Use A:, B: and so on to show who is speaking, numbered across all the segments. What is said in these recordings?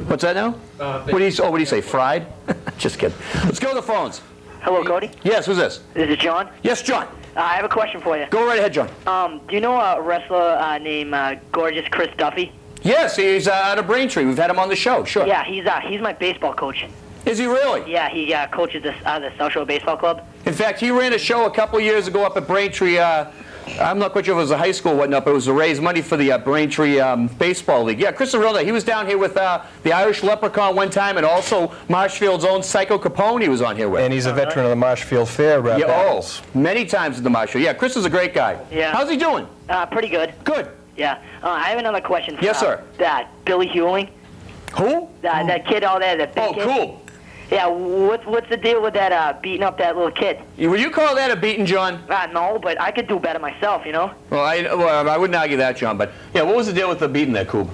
A: What's that now? What do you say, fried? Just kidding. Let's go to the phones.
B: Hello, Cody?
A: Yes, who's this?
B: This is John.
A: Yes, John.
B: I have a question for you.
A: Go right ahead, John.
B: Do you know a wrestler named Gorgeous Chris Duffy?
A: Yes, he's out of Braintree. We've had him on the show, sure.
B: Yeah, he's my baseball coach.
A: Is he really?
B: Yeah, he coaches the South Shore Baseball Club.
A: In fact, he ran a show a couple years ago up at Braintree. I'm not quite sure if it was a high school or whatnot, but it was to raise money for the Braintree Baseball League. Yeah, Chris Arilda, he was down here with the Irish Leprechaun one time, and also Marshfield's own Psycho Capone he was on here with.
C: And he's a veteran of the Marshfield Fair.
A: Many times at the Marshfield. Yeah, Chris is a great guy.
B: Yeah.
A: How's he doing?
B: Pretty good.
A: Good.
B: Yeah. I have another question.
A: Yes, sir.
B: That Billy Hewling.
A: Who?
B: That kid out there, that big kid.
A: Oh, cool.
B: Yeah, what's the deal with that beating up that little kid?
A: Would you call that a beating, John?
B: No, but I could do better myself, you know?
A: Well, I wouldn't argue that, John, but yeah, what was the deal with the beating there, Coob?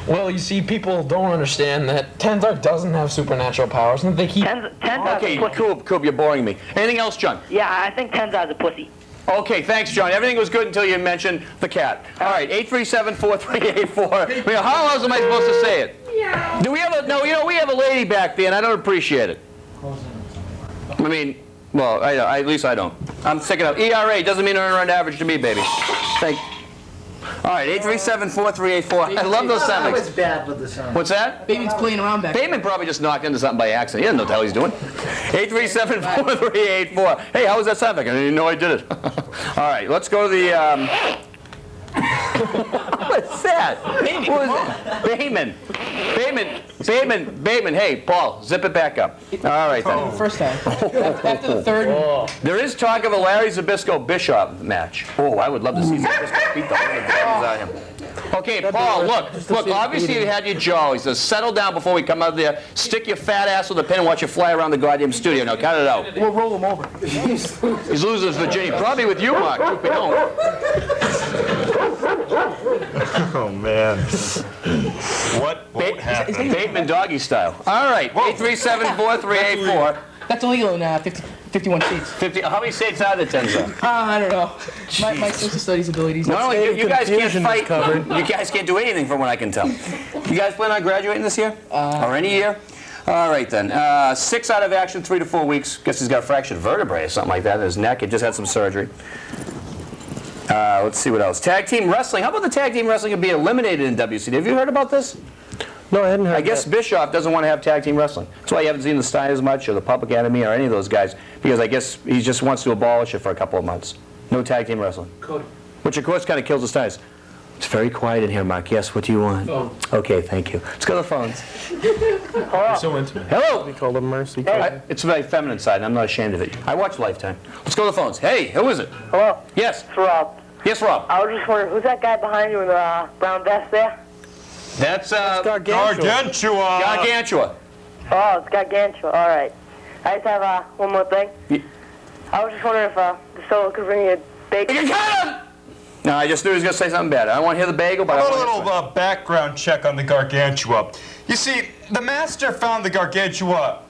D: Well, you see, people don't understand that Tenzar doesn't have supernatural powers, and they keep...
B: Tenzar's
A: Okay,
B: a pussy.
A: Coob, you're boring me. Anything else, John?
B: Yeah, I think Tenzar's a pussy.
A: Okay, thanks, John. Everything was good until you mentioned the cat. All right, 837-4384. How else am I supposed to say it? Yeah. Do we have we have a lady back there, and I don't appreciate it. I mean, well, at least I don't. I'm sick of it. ERA doesn't mean earn around average to me, baby. All right, 837-4384. I love those sound effects.
E: It's bad with the sound.
A: What's that?
E: Bateman's playing around back there.
A: Bateman probably just knocked into something by accident. He doesn't know what the hell he's doing. 837-4384. Hey, how was that sound effect? I didn't even know I did it. All right, let's go to the... What's that? Bateman. Hey, Paul, zip it back up. All right, then.
E: First time. After the third.
A: There is talk of a Larry Zbyszko-Bishop match. Oh, I would love to see Zbyszko beat the living daylights out of him. Okay, Paul, look, obviously you had your jollies. So settle down before we come out there. Stick your fat ass with a pin and watch you fly around the goddamn studio. Now, cut it out.
E: We'll roll him over.
A: He's losing his virginity. Probably with you, Mark. Hope we don't.
C: Oh, man.
F: What happened?
A: Bateman doggy style. All right, 837-4384.
E: That's illegal in 51 states.
A: 50. How many states are there, Tenzar?
E: I don't know. My social studies abilities.
A: Not only you guys can't fight,
C: covered.
A: you guys can't do anything from what I can tell. You guys plan on graduating this year? Or any year? All right, then. 6 out of action, 3 to 4 weeks. Guess he's got a fractured vertebrae or something like that in his neck. He just had some surgery. Let's see what else. Tag team wrestling. How about the tag team wrestling being eliminated in WCW? Have you heard about this?
C: No, I hadn't heard
A: I guess Bischoff doesn't want to have tag team wrestling. That's why you haven't seen the Steiners much or the Public Enemy or any of those guys, because I guess he just wants to abolish it for a couple of months. No tag team wrestling.
E: Cody.
A: Which, of course, kind of kills the Steiners. It's very quiet in here, Mark. Yes, what do you want?
E: Oh.
A: Okay, thank you. Let's go to the phones.
D: You're so intimate.
A: Hello.
C: We called him Mercy.
A: It's my feminine side, and I'm not ashamed of it. I watch Lifetime. Let's go to the phones. Hey, who is it?
B: Hello?
A: Yes.
B: It's Rob.
A: Yes, Rob.
B: I was just wondering, who's that guy behind you in the brown vest there?
A: That's
F: Gargantua.
A: Gargantua.
B: Oh, it's Gargantua. All right. I just have one more thing. I was just wondering if the solo could bring you a bacon.
A: You can cut him! No, I just knew he was going to say something bad. I don't want to hear the bagel, but I
F: A
A: want
F: little background check on the Gargantua. You see, the master found the Gargantua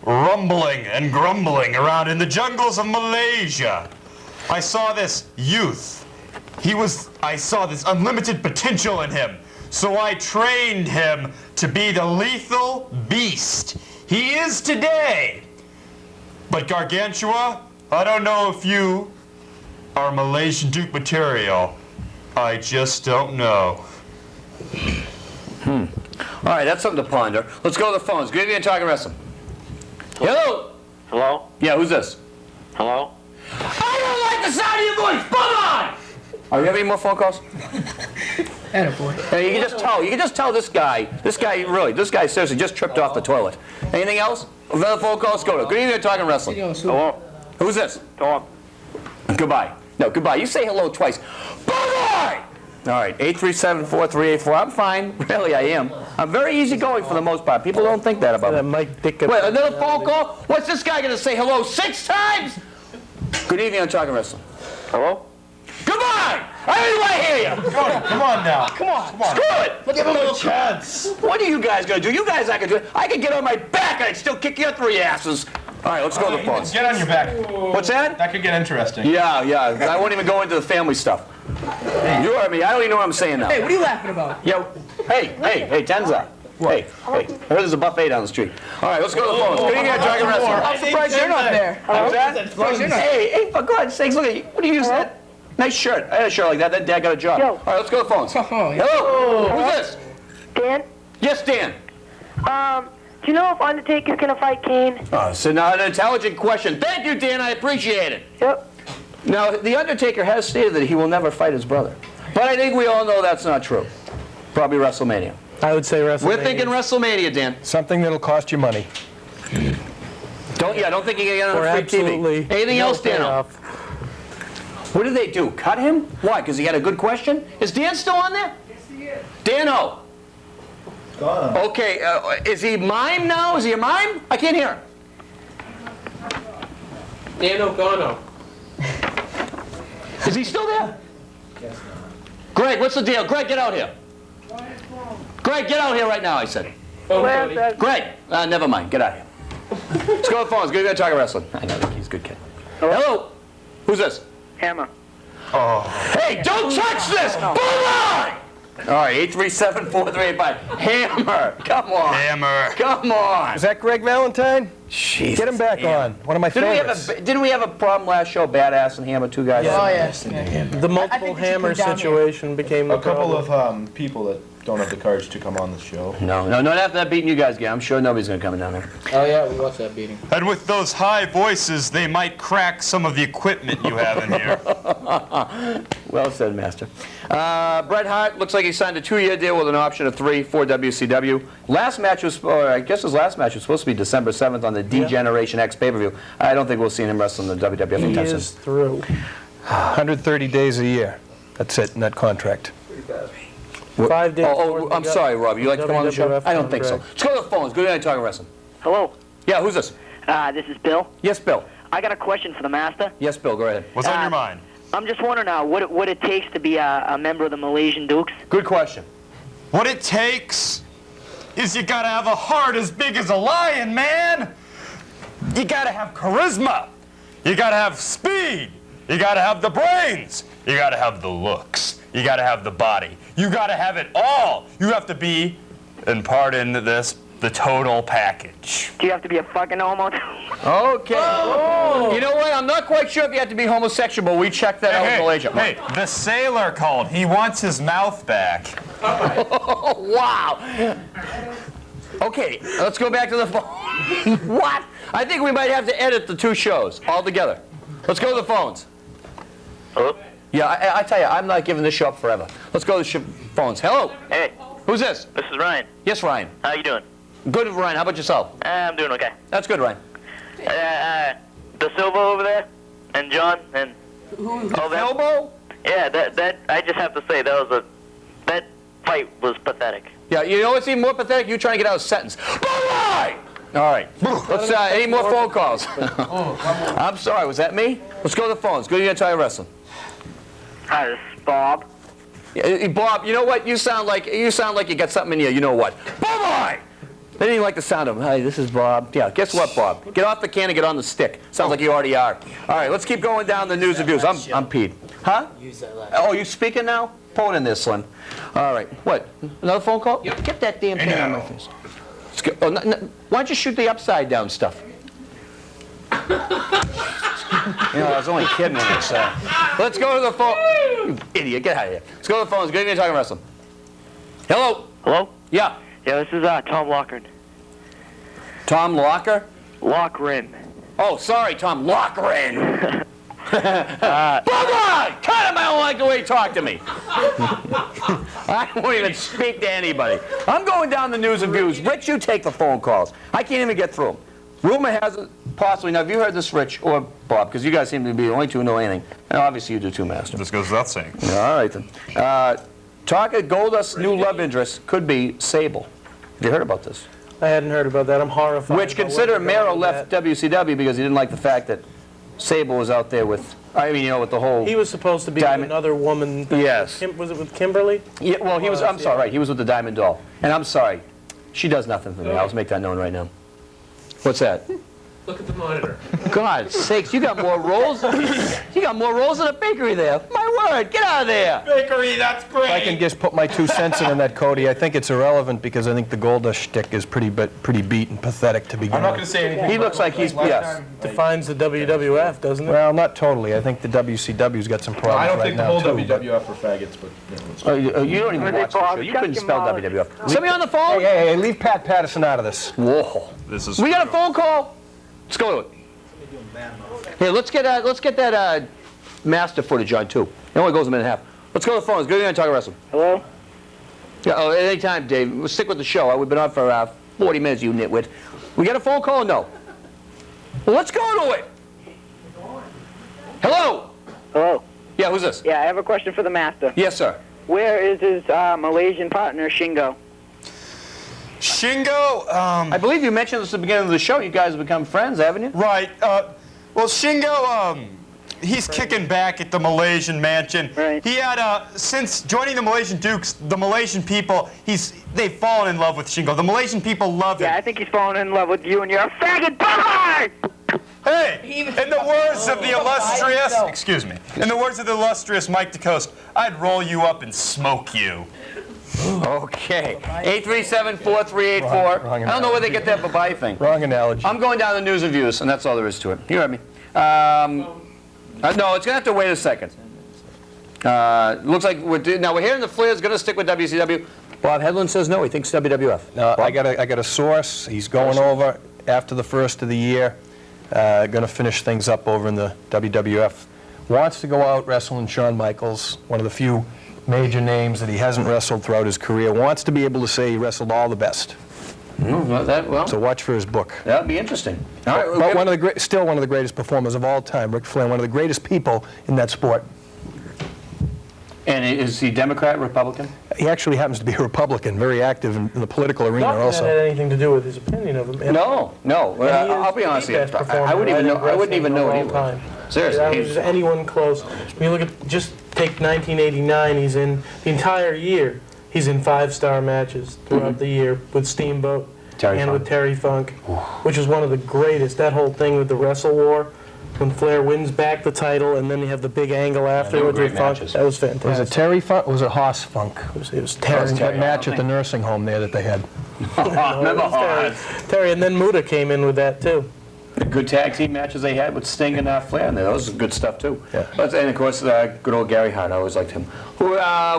F: rumbling and grumbling around in the jungles of Malaysia. I saw this youth. I saw this unlimited potential in him. So I trained him to be the lethal beast he is today. But Gargantua, I don't know if you are Malaysian Duke material. I just don't know.
A: All right, that's something to ponder. Let's go to the phones. Good evening, Talking Wrestling. Hello?
G: Hello?
A: Yeah, who's this?
G: Hello?
A: I don't like the sound of your voice! Come on! Are you having any more phone calls?
E: Attaboy.
A: You can just tell this guy seriously just tripped off the toilet. Anything else? Another phone call? Let's go to. Good evening, Talking Wrestling.
G: Hello?
A: Who's this?
G: Tom.
A: Goodbye. No, goodbye. You say hello twice. Bye-bye! All right, 837-4384. I'm fine. Really, I am. I'm very easygoing for the most part. People don't think that about me. Wait, another phone call? What's this guy going to say hello 6 times? Good evening, I'm Talking Wrestling.
G: Hello?
A: Goodbye! I didn't want to hear you.
F: Come on now.
A: Come on. Screw it.
F: Give him a little chance.
A: What are you guys going to do? You guys aren't going to do it. I could get on my back and I'd still kick your 3 asses. All right, let's go to the phones.
F: Get on your back.
A: What's that?
F: That could get interesting.
A: Yeah. I won't even go into the family stuff. You heard me. I don't even know what I'm saying now.
E: Hey, what are you laughing about?
A: Yo, hey, Tenza. Hey, I heard there's a buffet down the street. All right, let's go to the phones. Good evening, Dragon Wrestling.
E: I'm surprised you're not there.
A: What's that?
E: Surprised you're not there.
A: Hey, for God's sakes, look at you. What do you use that? Nice shirt. I had a shirt like that. That dad got a job.
B: Yo.
A: All right, let's go to the phones.
E: Oh, yeah.
A: Hello? Who's this?
B: Dan,
A: Yes, Dan.
B: do you know if Undertaker's gonna fight Kane?
A: Oh, so now an intelligent question. Thank you, Dan. I appreciate it.
B: Yep.
A: Now, The Undertaker has stated that he will never fight his brother. But I think we all know that's not true. Probably WrestleMania.
C: I would say WrestleMania.
A: We're thinking WrestleMania, Dan.
C: Something that'll cost you money.
A: Don't think you can get
C: Or
A: on free
C: absolutely
A: TV. Anything
C: no
A: else, Dan?
C: payoff.
A: What did they do? Cut him? Why? Because he had a good question? Is Dan still on there? Yes, he is. Dan-O. Gone. Okay, is he mime now? Is he a mime? I can't hear him.
D: Dan O'Connor.
A: Is he still there? Yes. Greg, what's the deal? Greg, get out here. Greg, get out here right now, I said. Greg, never mind. Get out here. Let's go to the phones. Go to Talk Wrestling. I know, he's a good kid. Hello? Who's this?
B: Hammer.
A: Hey, don't touch this! Bye-bye! All right, 837-4385. Hammer, come on.
F: Hammer.
A: Come on.
C: Is that Greg Valentine?
A: Jesus.
C: Get him back on. One of my favorites.
A: Didn't we have a problem last show? Badass and Hammer, two guys?
E: Oh, yes. Yeah.
C: The
E: I
C: multiple
E: think we should
C: hammer
E: come down here.
C: situation became the
H: A couple
C: problem.
H: of people that don't have the courage to come on the show.
A: No, not after that beating you guys get. I'm sure nobody's going to come down there.
D: Oh yeah, we watched that beating.
F: And with those high voices, they might crack some of the equipment you have in here.
A: Well said, Master. Bret Hart looks like he signed a 2-year deal with an option of 3 for WCW. Last match was, or I guess his last match was supposed to be December 7th on the D-Generation X pay-per-view. I don't think we'll see him wrestle in the WWF
C: He
A: anytime
C: is
A: soon.
C: through. 130 days a year. That's it in that contract. 5 days.
A: I'm sorry, Rob. You like to come on the show?
C: WWF
A: I don't think so.
C: contract.
A: Let's go to the phones. Good night, Talking Wrestling.
B: Hello.
A: Yeah, who's this?
B: This is Bill.
A: Yes, Bill.
B: I got a question for the master.
A: Yes, Bill. Go ahead.
F: What's on your mind?
B: I'm just wondering what it takes to be a member of the Malaysian Dukes.
A: Good question.
F: What it takes is you gotta have a heart as big as a lion, man. You gotta have charisma. You gotta have speed. You gotta have the brains. You gotta have the looks. You gotta have the body. You gotta have it all. You have to be, and pardon this, the total package.
B: Do you have to be a fucking homo?
A: Okay. You know what? I'm not quite sure if you have to be homosexual, but we checked that out in Malaysia.
F: Hey, the sailor called. He wants his mouth back.
A: Oh, wow. Okay, let's go back to the phone. What? I think we might have to edit the 2 shows altogether. Let's go to the phones.
G: Hello?
A: Yeah, I tell you, I'm not giving this show up forever. Let's go to the phones. Hello?
G: Hey,
A: Who's this?
G: this is Ryan.
A: Yes, Ryan.
G: How you doing?
A: Good, Ryan. How about yourself?
G: I'm doing okay.
A: That's good, Ryan.
G: The Silva over there, and John, and all that.
A: Elbow?
G: Yeah, that I just have to say that fight was pathetic.
A: Yeah, you know what's even more pathetic? You trying to get out a sentence. Bye-bye! All right. Let's, any more phone calls? I'm sorry, was that me? Let's go to the phones. Go to Talking Wrestling.
B: Hi, this is Bob.
A: Yeah, Bob, you know what? You sound like you got something in you. You know what? Bye-bye! They didn't even like the sound of him. Hi, this is Bob. Yeah, guess what, Bob? Get off the can and get on the stick. Sounds like you already are. All right, let's keep going down the news and views. I'm Pete. Huh? Oh, you speaking now? Pull it in there, Slim. All right. What? Another phone call? Yep. Get that damn thing on my face. Let's go. Oh, why don't you shoot the upside down stuff? You know, I was only kidding when I said. Let's go to the phone. You idiot, get out of here. Let's go to the phones. Good evening, Talking Wrestling. Hello?
G: Hello?
A: Yeah.
B: Yeah, this is Tom Lochran.
A: Tom Locker?
B: Lochran.
A: Oh, sorry, Tom Lochran. Bye-bye! Cut him! I don't like the way he talked to me. I won't even speak to anybody. I'm going down the news and views. Rich, you take the phone calls. I can't even get through them. Rumor has it, possibly. Now, have you heard this, Rich or Bob? Because you guys seem to be the only two who know anything. And obviously, you do too, Master.
F: This goes without saying.
A: All right, then. Talk of Goldust's new love interest could be Sable. Have you heard about this?
C: I hadn't heard about that. I'm horrified.
A: Which,
C: about
A: consider
C: what they're
A: Mero
C: going with
A: left
C: that.
A: WCW because he didn't like the fact that Sable was out there with, I mean, you know, with the whole...
C: He was supposed to be with
A: Diamond-
C: another woman.
A: Yes.
C: Was it with Kimberly?
A: Yeah, well, he was, I'm sorry,
C: yeah.
A: right, he was with the Diamond Doll. And I'm sorry, she does nothing for me. I'll just make that known right now. What's that?
D: Look at the monitor.
A: God's sakes, you got more rolls. You got more rolls than a bakery there. My All right, get out of there.
F: Bakery, that's great.
C: If I can just put my 2 cents in on that, Cody, I think it's irrelevant because I think the Goldust shtick is pretty beat and pathetic to begin
H: I'm not going
C: with.
H: to say anything.
A: He looks like he's, yes.
C: Defines the WWF, doesn't it? Well, not totally. I think the WCW's got some problems
H: I don't
C: right
H: think the
C: now,
H: whole
C: too. but-
H: WWF are faggots, but you know, it's
A: You don't even watch the show. You couldn't spell WWF. Somebody on the phone?
C: Hey, leave Pat Patterson out of this.
A: Whoa.
F: This is
A: We got a phone call. Let's go to it. Here, let's get that master footage on too. It only goes a minute and a half. Let's go to the phone. Let's go and talk wrestling.
B: Hello?
A: Yeah, anytime, Dave. We'll stick with the show. We've been on for 40 minutes, you nitwit. We got a phone call or no? Well, let's go to it. Hello?
B: Hello?
A: Yeah, who's this?
B: Yeah, I have a question for the master.
A: Yes, sir.
B: Where is his Malaysian partner, Shingo?
F: Shingo,
A: I believe you mentioned this at the beginning of the show. You guys have become friends, haven't you?
F: right. Well, Shingo, he's kicking back at the Malaysian mansion.
B: Right.
F: He had, since joining the Malaysian Dukes, the Malaysian people, they've fallen in love with Shingo. The Malaysian people love him.
B: Yeah, I think he's fallen in love with you and you're a faggot bye!
F: Hey, in the words of the illustrious, excuse me, in the words of the illustrious Mike DeCoste, I'd roll you up and smoke you.
A: Okay. 837-4384. I don't know where they get that bye thing.
C: Wrong analogy.
A: I'm going down the news and views, and that's all there is to it. You heard me. No, it's going to have to wait a second. Looks like we're hearing the Flair's going to stick with WCW. Bob Hedlund says no, he thinks WWF.
C: No, I got a source. He's going over after the first of the year. Going to finish things up over in the WWF. Wants to go out wrestling Shawn Michaels, one of the few major names that he hasn't wrestled throughout his career. Wants to be able to say he wrestled all the best. So watch for his book.
A: That would be interesting. All right,
C: But one of the still one of the greatest performers of all time, Ric Flair, one of the greatest people in that sport.
A: And is he Democrat, Republican?
C: He actually happens to be a Republican, very active in the political arena
I: Nothing
C: also.
I: that had anything to do with his opinion of him.
A: No. I'll be honest with you. I wouldn't even know it either. Seriously.
I: Is anyone close? When you look at, just take 1989, he's in, the entire year, he's in 5-star matches throughout the year with Steamboat with Terry Funk, which is one of the greatest. That whole thing with the Wrestle War, when Flair wins back the title, and then you have the big angle afterwards with Funk. That was fantastic.
C: Was it Terry Funk or was it Hoss Funk?
I: It was Terry.
C: That match at the nursing home there that they had.
A: Remember
I: Terry, and then Muta came in with that too.
A: the good tag team matches they had with Sting and Flair in there. Those are good stuff too.
C: Yeah.
A: And of course, good old Gary Hart. I always liked him. We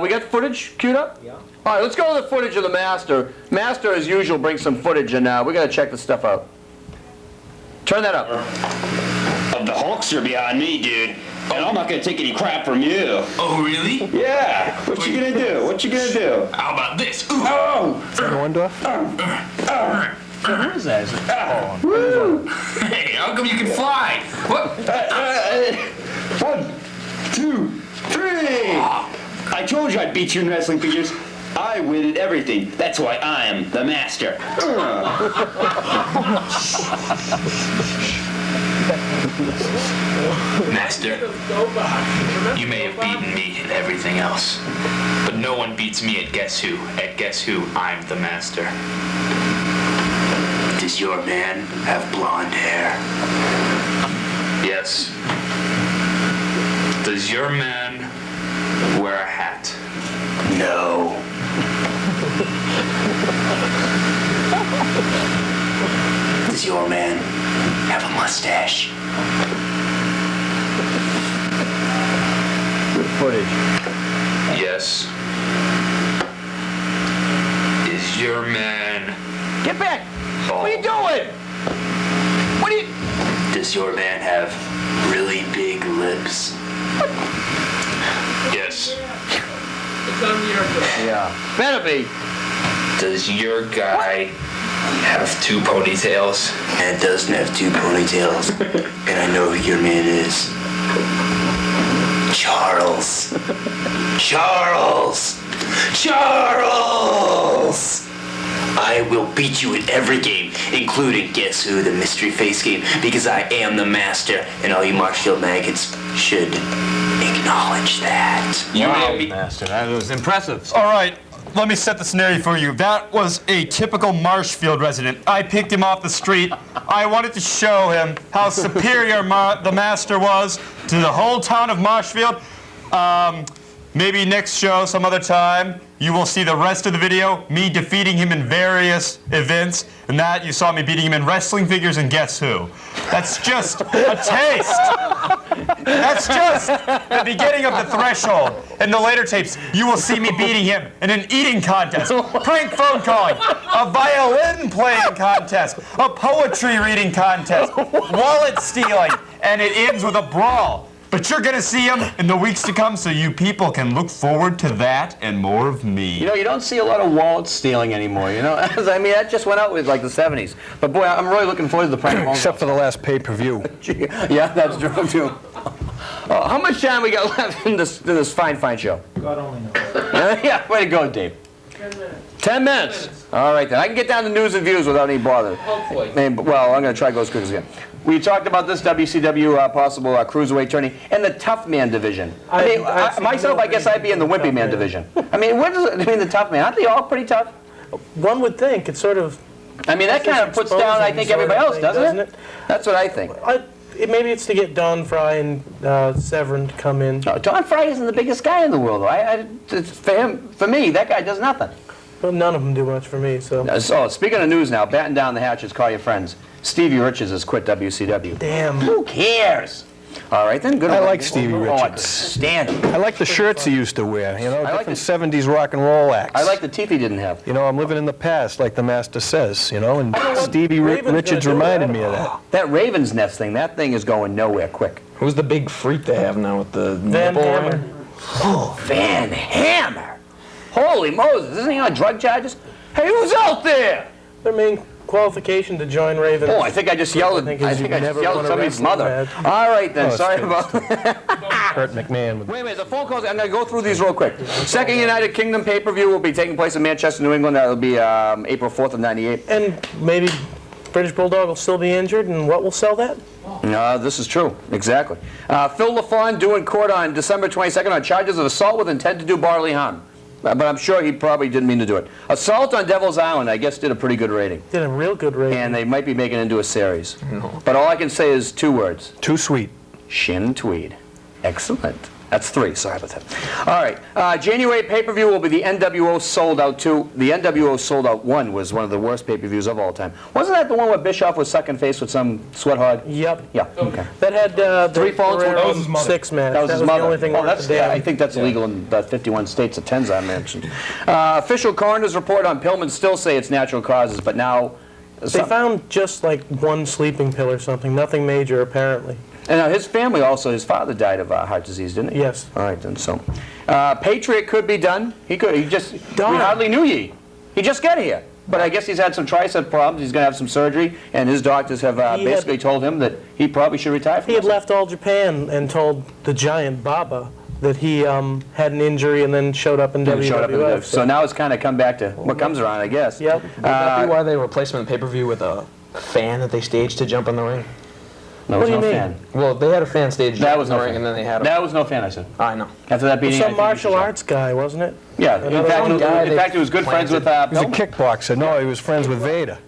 A: got footage queued up? Yeah. All right, let's go to the footage of the Master. Master, as usual, brings some footage, and we got to check this stuff out. Turn that up.
J: The Hulkster behind me, dude. And I'm not gonna take any crap from you.
K: Oh, really?
J: Yeah. What you gonna do? What you gonna do?
K: How about this? Ooh.
J: Oh!
C: Orndorff?
A: Who is that? Is it?
J: Woo!
K: Hey, how come you can fly? What?
J: 1, 2, 3. I told you I'd beat you in wrestling figures. I win at everything. That's why I am the master.
K: Master, you may have beaten me at everything else, but no one beats me at Guess Who. At Guess Who, I'm the master. Does your man have blonde hair? Yes. Does your man wear a hat? No. Does your man have a mustache?
A: Good footage.
K: Yes. Is your man...
A: Get back!
K: bald?
A: What are you doing? What are you...
K: Does your man have really big lips? Yes.
A: Yeah. Better be.
K: Does your guy have 2 ponytails? And doesn't have 2 ponytails. And I know who your man is. Charles. Charles! Charles! I will beat you at every game, including Guess Who, the mystery face game, because I am the master, and all you Marshfield maggots should acknowledge that.
A: Wow, Master. That was impressive.
F: All right, let me set the scenario for you. That was a typical Marshfield resident. I picked him off the street. I wanted to show him how superior the master was to the whole town of Marshfield. Maybe next show, some other time, you will see the rest of the video, me defeating him in various events, and that you saw me beating him in wrestling figures and Guess Who. That's just a taste. That's just the beginning of the threshold. In the later tapes, you will see me beating him in an eating contest, prank phone calling, a violin playing contest, a poetry reading contest, wallet stealing, and it ends with a brawl. But you're gonna see him in the weeks to come, so you people can look forward to that and more of me.
A: You know, you don't see a lot of wallet stealing anymore, you know? I mean, that just went out with like the 70s. But boy, I'm really looking forward to the prank phone calls.
C: Except for the last pay-per-view.
A: Yeah, that's true too. How much time we got left in this fine show?
H: God only knows.
A: Yeah, way to go, Dave. 10 minutes. All right, then. I can get down to news and views without any bother.
E: Hopefully.
A: Well, I'm going to try to go as quick as I can. We talked about this WCW possible cruiserweight tourney and the tough man division. Myself, I guess I'd be in the wimpy man division. I mean, what does it mean, the tough man? Aren't they all pretty tough?
I: One would think. It's sort of...
A: I mean, that kind of puts down, I think, everybody else, doesn't it? That's what I think.
I: Maybe it's to get Don Fry and Severn to come in.
A: No, Don Fry isn't the biggest guy in the world, though. For me, that guy does nothing.
I: Well, none of them do much for me, so...
A: So, speaking of news now, batten down the hatches, call your friends. Stevie Richards has quit WCW.
I: Damn.
A: Who cares? All right, then. Good.
C: I like Stevie Richards.
A: Oh, I stand him.
C: I like the shirts he used to wear, you know,
A: I like
C: different 70s rock and roll acts.
A: I like the teeth he didn't have.
C: You know, I'm living in the past, like the master says, you know, and Stevie Richards reminded me of that.
A: That Raven's Nest thing, that thing is going nowhere quick.
D: Who's the big freak they have now with the
I: Van
D: nipple
I: Hammer.
D: ring?
A: Oh, Van Hammer. Holy Moses, isn't he on drug charges? Hey, who's out there?
I: Their main qualification to join Ravens.
A: Oh, I think I just yelled at somebody's mother. All right, then. Sorry about that.
C: Kurt McMahon.
A: Wait a minute, the phone calls, I'm going to go through these real quick. Second United Kingdom pay-per-view will be taking place in Manchester, New England. That will be April 4th of '98.
I: And maybe British Bulldog will still be injured, and what will sell that?
A: No, this is true. Exactly. Phil LaFawn due in court on December 22nd on charges of assault with intent to do bodily harm. But I'm sure he probably didn't mean to do it. Assault on Devil's Island, I guess, did a pretty good rating.
I: Did a real good rating.
A: And they might be making it into a series. No. But all I can say is 2 words.
C: Too sweet.
A: Shin and Tweed. Excellent. That's 3. Sorry about that. All right. January pay-per-view will be the NWO Sold Out 2. The NWO Sold Out 1 was one of the worst pay-per-views of all time. Wasn't that the one where Bischoff was sucking face with some sweat hog?
I: Yep.
A: Yeah. Okay.
I: That had
A: 3 phones.
I: That was his mother. 6 match.
A: That was his mother.
I: The only thing worth the damn.
A: I think that's illegal in about 51 states. The 10s I mentioned. Official coroner's report on Pillman still say it's natural causes, but now
I: they found just like 1 sleeping pill or something. Nothing major, apparently.
A: And his family also, his father died of heart disease, didn't he?
I: Yes.
A: All right, then, so. Patriot could be done. He just, we hardly knew ye. He just got here. But I guess he's had some tricep problems. He's going to have some surgery, and his doctors have basically told him that he probably should retire from
I: He had left All Japan and told the giant Baba that he had an injury and then showed up in WWF.
A: So now it's kind of come back to what comes around, I guess.
I: Yep.
D: Would that be why they replaced him in pay-per-view with a fan that they staged to jump in the ring?
A: There was no fan.
D: Well, they had a fan stage
A: that was
D: in
A: no
D: the ring,
A: fan.
D: and then they had
A: That was no fan, I said.
D: I know.
A: After that beating,
I: some martial arts guy, wasn't it?
A: Yeah. In fact, he was good friends with
C: He was a
A: Pillman.
C: kickboxer. No, he was friends with Vader.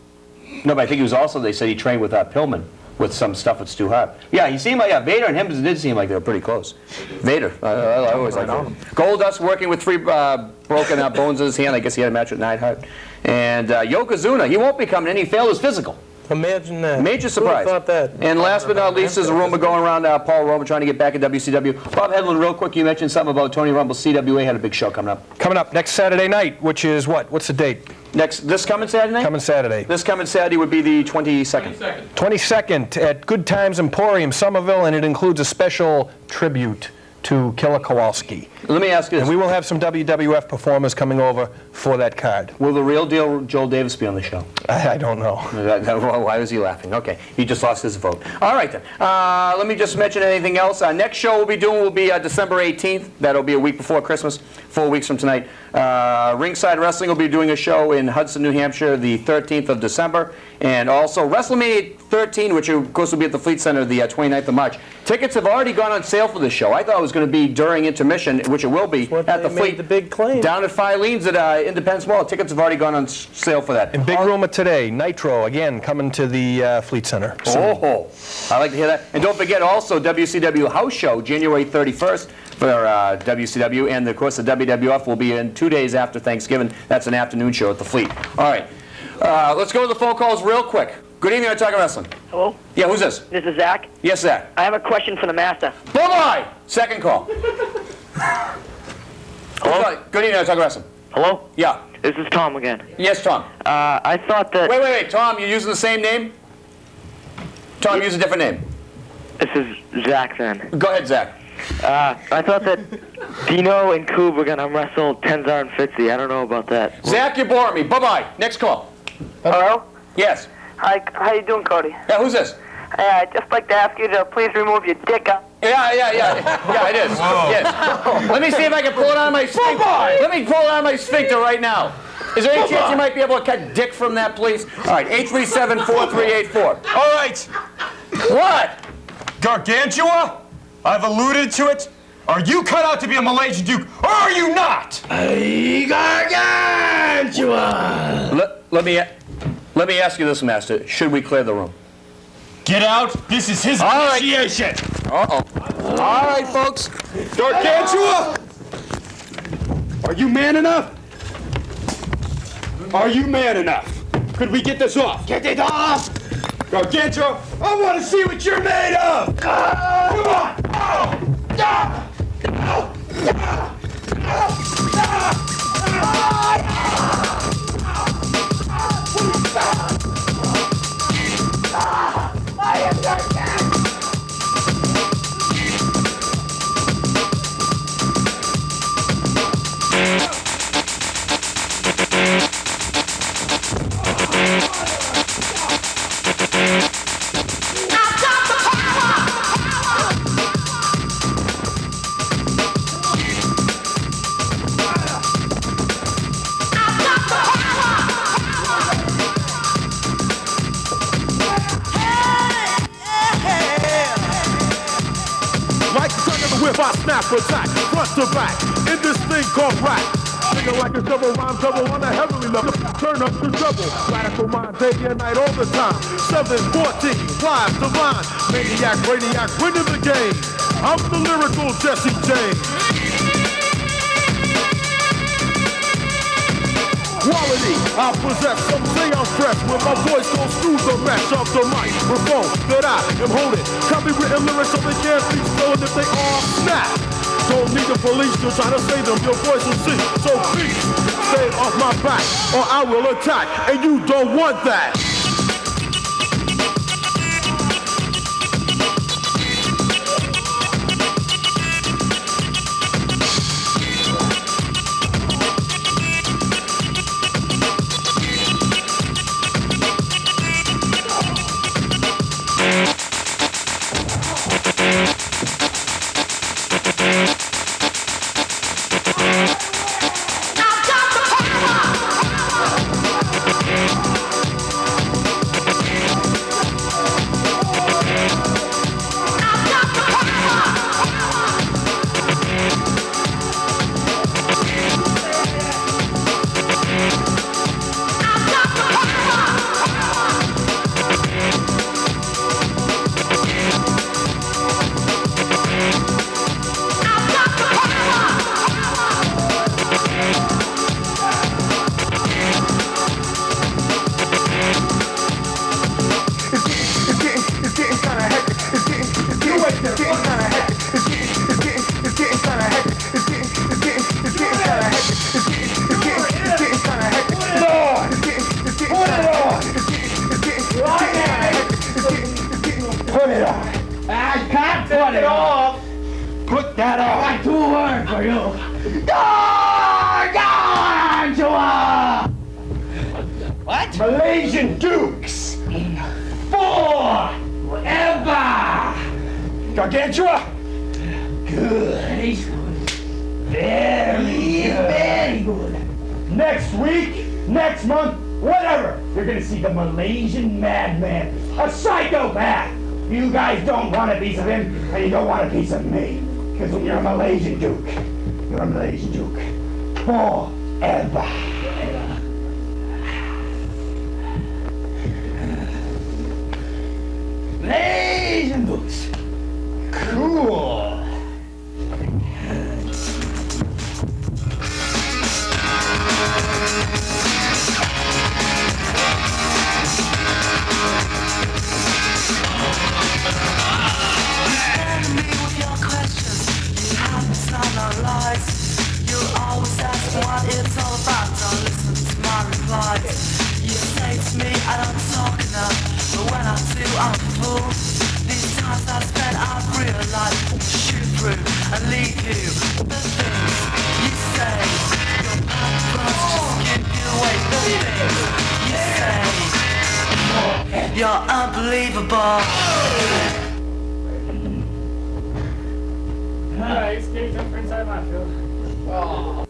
A: No, but I think he was also, they said he trained with Pillman with some stuff with Stu Hart. Yeah, he seemed like, Vader and him did seem like they were pretty close. Vader, I always liked him. Goldust working with 3 broken bones in his hand. I guess he had a match with Neidhart. And Yokozuna, he won't be coming in. He failed his physical.
I: Imagine that.
A: Major surprise.
I: Who thought that?
A: And last but not least, there's a rumor going around Paul Roman trying to get back at WCW. Bob Hedlund, real quick, you mentioned something about Tony Rumble. CWA had a big show coming up.
C: Coming up next Saturday night, which is what? What's the date?
A: This coming Saturday night?
C: Coming Saturday.
A: This coming Saturday would be the 22nd.
C: 22nd at Good Times Emporium, Somerville, and it includes a special tribute to Killer Kowalski.
A: Let me ask you this.
C: And we will have some WWF performers coming over for that card.
A: Will the real deal Joel Davis be on the show?
C: I don't know.
A: Why was he laughing? Okay, he just lost his vote. All right then. Let me just mention anything else. Next show we'll be doing will be December 18th. That'll be a week before Christmas, 4 weeks from tonight. Ringside Wrestling will be doing a show in Hudson, New Hampshire, the 13th of December. And also WrestleMania 13, which of course will be at the Fleet Center the 29th of March. Tickets have already gone on sale for this show. I thought it was going to be during intermission, which it will be at the Fleet.
I: The big claim.
A: Down at Filene's at Independence Mall. Tickets have already gone on sale for that.
C: And big rumor today, Nitro, again, coming to the Fleet Center.
A: Oh, I like to hear that. And don't forget also WCW House Show, January 31st. for WCW, and of course the WWF will be in 2 days after Thanksgiving. That's an afternoon show at the Fleet. All right, let's go to the phone calls real quick. Good evening, I'm talking wrestling.
B: Hello?
A: Yeah, who's this?
B: This is Zach.
A: Yes, Zach.
B: I have a question for the master.
A: Bye-bye! Second call.
G: Hello?
A: Good evening, I'm talking wrestling.
G: Hello?
A: Yeah.
G: This is Tom again.
A: Yes, Tom.
G: I thought that...
A: Wait, Tom, you're using the same name? Tom, use a different name.
G: This is Zach then.
A: Go ahead, Zach.
G: I thought that Dino and Coob were gonna wrestle Tenzar and Fitzy. I don't know about that.
A: Zach, you're boring me. Bye-bye. Next call.
B: Hello?
A: Yes.
B: Hi, how you doing, Cody?
A: Yeah, who's this?
B: I'd just like to ask you to please remove your dick out.
A: Yeah, it is. Yes. Let me see if I can pull it out of my sphincter. Let me pull it out of my sphincter right now. Is there any chance you might be able to cut dick from that, please? All right, 837-4384.
F: All right,
A: What?
F: Gargantua, I've alluded to it. Are you cut out to be a Malaysian Duke, or are you not?
A: Let me ask you this, Master. Should we clear the room?
F: Get out. This is his initiation.
A: Uh-oh. All right, folks.
F: Gargantua! Are you man enough? Are you man enough? Could we get this off? Get it off! Gargantua, I want to see what you're made of! Come on!
L: Like the turn of the whip, I snap, attack, front to back, in this thing called rap. Nigga like a double rhyme, double on a heavenly level. Turn up the double, radical mind, day and night all the time. 714, wise, divine, maniac, radiac, winning the game. I'm the lyrical Jesse James. Quality, I possess, some say I'm fresh. When my voice goes through the mesh of the microphone that I am holding. Copywritten lyrics so they can't be stolen if they all snap. Don't need the police to try to save them, your voice will see. So please, stay off my back or I will attack, and you don't want that.
M: Put it on. I can't put it off. Put that on. I got 2 words for you. Gargantua! What? Malaysian Dukes. Forever.
F: Gargantua!
M: Good. He's good. Very good. Next week, next month, whatever, you're gonna see the Malaysian madman, a psychopath. You guys don't want a piece of him, and you don't want a piece of me. Because when you're a Malaysian Duke, you're a Malaysian Duke. Forever. Malaysian Dukes. Cool.
K: You're unbelievable.
M: He's getting up for inside Marshfield. Oh.